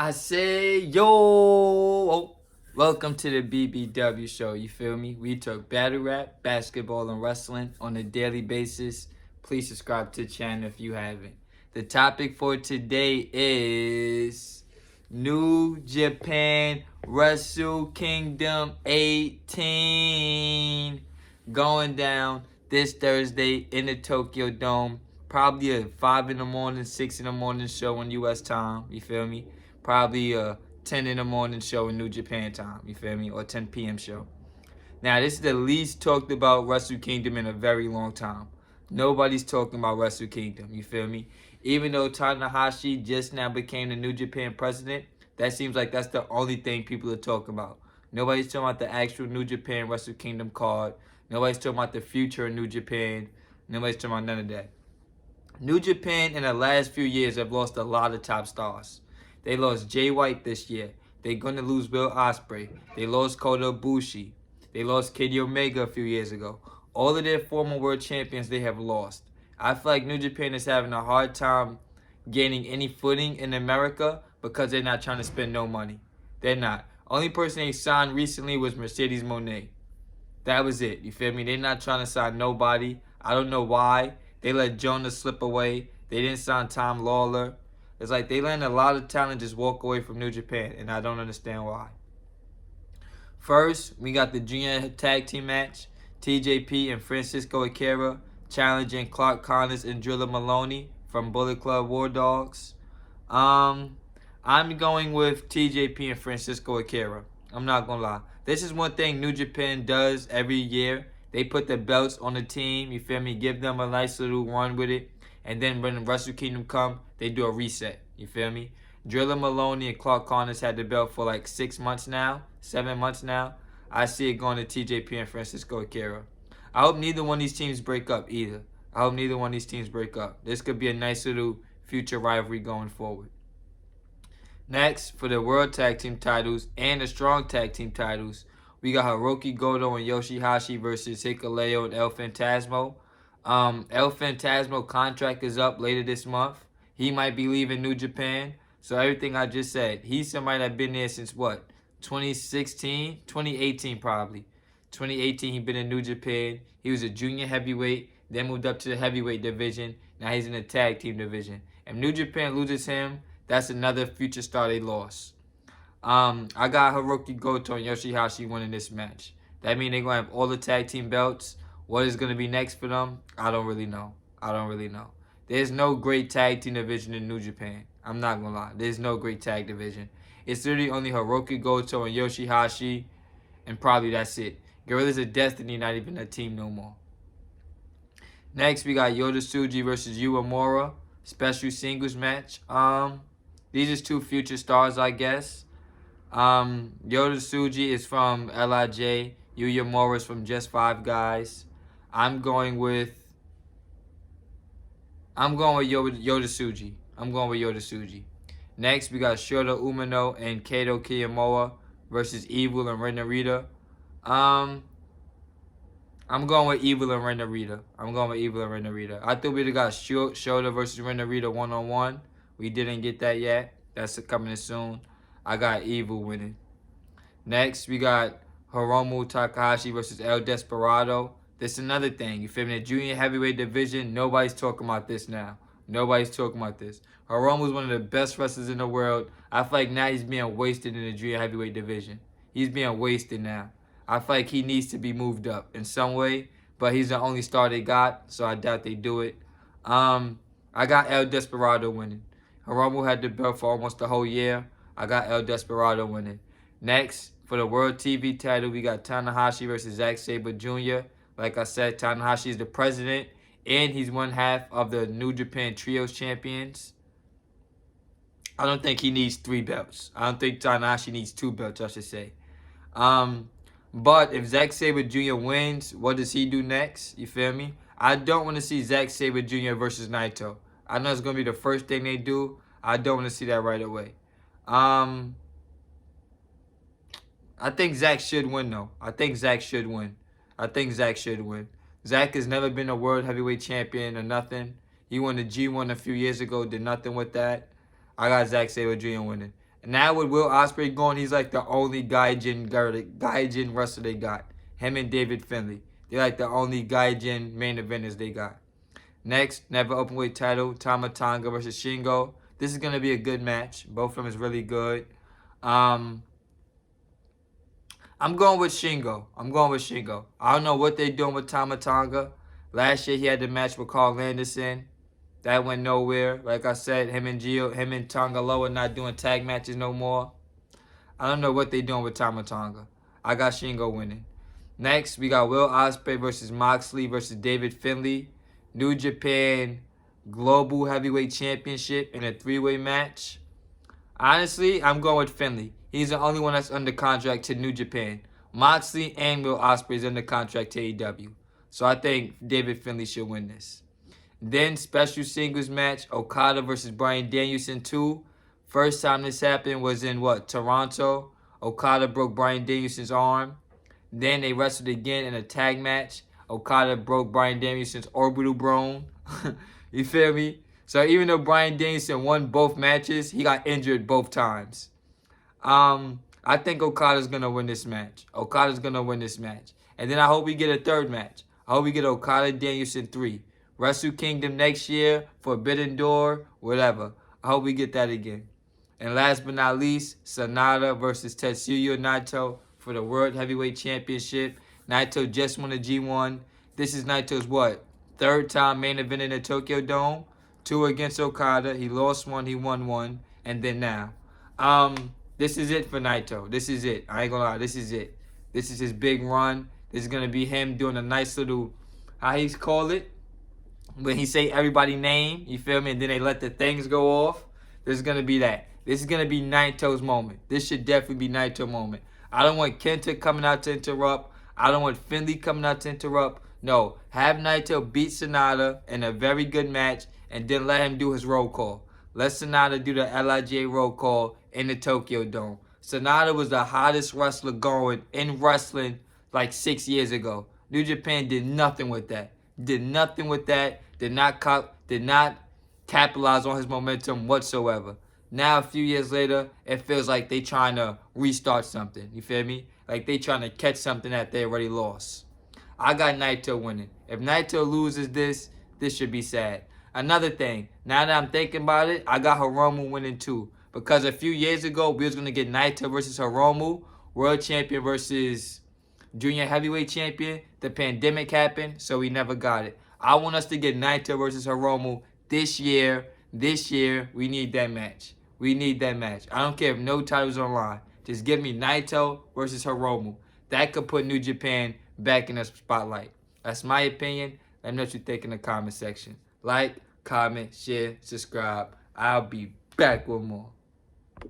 I say, yo, oh, welcome to the BBW show. You feel me? We talk battle rap, basketball, and wrestling on a daily basis. Please subscribe to the channel if you haven't. The topic for today is New Japan Wrestle Kingdom 18 going down this Thursday in the Tokyo Dome. Probably a 5 in the morning, 6 in the morning show on US time. You feel me? Probably a 10 in the morning show in New Japan time, you feel me? Or 10 p.m. show. Now, this is the least talked about Wrestle Kingdom in a very long time. Nobody's talking about Wrestle Kingdom, you feel me? Even though Tanahashi just now became the New Japan president, that seems like that's the only thing people are talking about. Nobody's talking about the actual New Japan Wrestle Kingdom card. Nobody's talking about the future of New Japan. Nobody's talking about none of that. New Japan in the last few years have lost a lot of top stars. They lost Jay White this year. They're going to lose Will Ospreay. They lost Kota Ibushi. They lost Kenny Omega a few years ago. All of their former world champions they have lost. I feel like New Japan is having a hard time gaining any footing in America because they're not trying to spend no money. They're not. Only person they signed recently was Mercedes Moné. That was it. You feel me? They're not trying to sign nobody. I don't know why. They let Jonah slip away. They didn't sign Tom Lawler. It's like they letting a lot of talent just walk away from New Japan, and I don't understand why. First, we got the junior tag team match. TJP and Francisco Akira challenging Clark Connors and Drilla Maloney from Bullet Club War Dogs. I'm going with TJP and Francisco Akira. I'm not going to lie. This is one thing New Japan does every year. They put the belts on the team, you feel me? Give them a nice little run with it. And then when the Wrestle Kingdom come, they do a reset. You feel me? Drilla Maloney and Clark Connors had the belt for like 6 months now, 7 months now. I see it going to TJP and Francisco Akira. I hope neither one of these teams break up either. I hope neither one of these teams break up. This could be a nice little future rivalry going forward. Next, for the World Tag Team titles and the Strong Tag Team titles, we got Hiroki Goto and Yoshihashi versus Hikuleo and El Phantasmo. El Phantasmo contract is up later this month. He might be leaving New Japan. So everything I just said, he's somebody that's been there since what? 2016? 2018 probably. 2018 he been in New Japan. He was a junior heavyweight, then moved up to the heavyweight division. Now he's in the tag team division. If New Japan loses him, that's another future star they lost. I got Hiroki Goto and Yoshihashi winning this match. That means they're going to have all the tag team belts. What is going to be next for them? I don't really know. There's no great tag team division in New Japan. I'm not going to lie. There's no great tag division. It's literally only Hiroki Goto and Yoshihashi, and probably that's it. Guerrillas of Destiny not even a team no more. Next, we got Yota Tsuji versus Yu Uemura. Special singles match. These are two future stars, I guess. Yota Tsuji is from LIJ. Yu Uemura is from Just Five Guys. I'm going with Yota Tsuji. Next, we got Shota Umino and Kato Kiyomiya versus Evil and Ren Narita. I'm going with Evil and Ren Narita. I thought we'd have got Shota versus Ren Narita one-on-one. We didn't get that yet. That's coming soon. I got Evil winning. Next, we got Hiromu Takahashi versus El Desperado. This is another thing. You feel me? The junior heavyweight division, nobody's talking about this now. Hiromu's one of the best wrestlers in the world. I feel like now he's being wasted in the junior heavyweight division. He's being wasted now. I feel like he needs to be moved up in some way, but he's the only star they got, so I doubt they do it. I got El Desperado winning. Hiromu had the belt for almost the whole year. I got El Desperado winning. Next, for the World TV title, we got Tanahashi versus Zack Sabre Jr. Like I said, Tanahashi is the president, and he's one half of the New Japan Trios champions. I don't think he needs 3 belts. I don't think Tanahashi needs 2 belts, I should say. But if Zack Sabre Jr. wins, what does he do next? You feel me? I don't want to see Zack Sabre Jr. versus Naito. I know it's going to be the first thing they do. I don't want to see that right away. I think Zack should win, though. Zack has never been a world heavyweight champion or nothing. He won the G1 a few years ago, did nothing with that. I got Zack Sabre Jr. winning. And now with Will Ospreay going, he's like the only Gaijin wrestler they got. Him and David Finlay. They're like the only Gaijin main eventers they got. Next, never openweight title, Tama Tonga versus Shingo. This is going to be a good match. Both of them is really good. I'm going with Shingo. I don't know what they're doing with Tama Tonga. Last year he had the match with Carl Anderson. That went nowhere. Like I said, him and Tonga Loa not doing tag matches no more. I don't know what they're doing with Tama Tonga. I got Shingo winning. Next, we got Will Ospreay versus Moxley versus David Finlay. New Japan Global Heavyweight Championship in a 3-way match. Honestly, I'm going with Finlay. He's the only one that's under contract to New Japan. Moxley and Will Ospreay is under contract to AEW. So I think David Finlay should win this. Then special singles match, Okada versus Bryan Danielson 2. First time this happened was in Toronto. Okada broke Bryan Danielson's arm. Then they wrestled again in a tag match. Okada broke Bryan Danielson's orbital bone. You feel me? So even though Bryan Danielson won both matches, he got injured both times. I think Okada's going to win this match. And then I hope we get a third match. I hope we get Okada Danielson 3. Wrestle Kingdom next year, Forbidden Door, whatever. I hope we get that again. And last but not least, Sanada versus Tetsuya Naito for the World Heavyweight Championship. Naito just won the G1. This is Naito's third time main event in the Tokyo Dome. 2 against Okada. He lost 1, he won 1. And then now. This is it for Naito. This is it. I ain't gonna lie, this is it. This is his big run. This is gonna be him doing a nice little, how he's call it? When he say everybody's name, you feel me? And then they let the things go off. This is gonna be that. This is gonna be Naito's moment. This should definitely be Naito's moment. I don't want Kenta coming out to interrupt. I don't want Finlay coming out to interrupt. No, have Naito beat Sanada in a very good match and then let him do his roll call. Let Sanada do the LIJ roll call in the Tokyo Dome. Sanada was the hottest wrestler going in wrestling like 6 years ago. New Japan did nothing with that. Did not capitalize on his momentum whatsoever. Now, a few years later, it feels like they trying to restart something. You feel me? Like they trying to catch something that they already lost. I got Naito winning. If Naito loses this should be sad. Another thing, now that I'm thinking about it, I got Hiromu winning too. Because a few years ago, we was going to get Naito versus Hiromu, world champion versus junior heavyweight champion. The pandemic happened, so we never got it. I want us to get Naito versus Hiromu this year. This year, we need that match. I don't care if no title's on line. Just give me Naito versus Hiromu. That could put New Japan back in the spotlight. That's my opinion. Let me know what you think in the comment section. Like, comment, share, subscribe. I'll be back with more.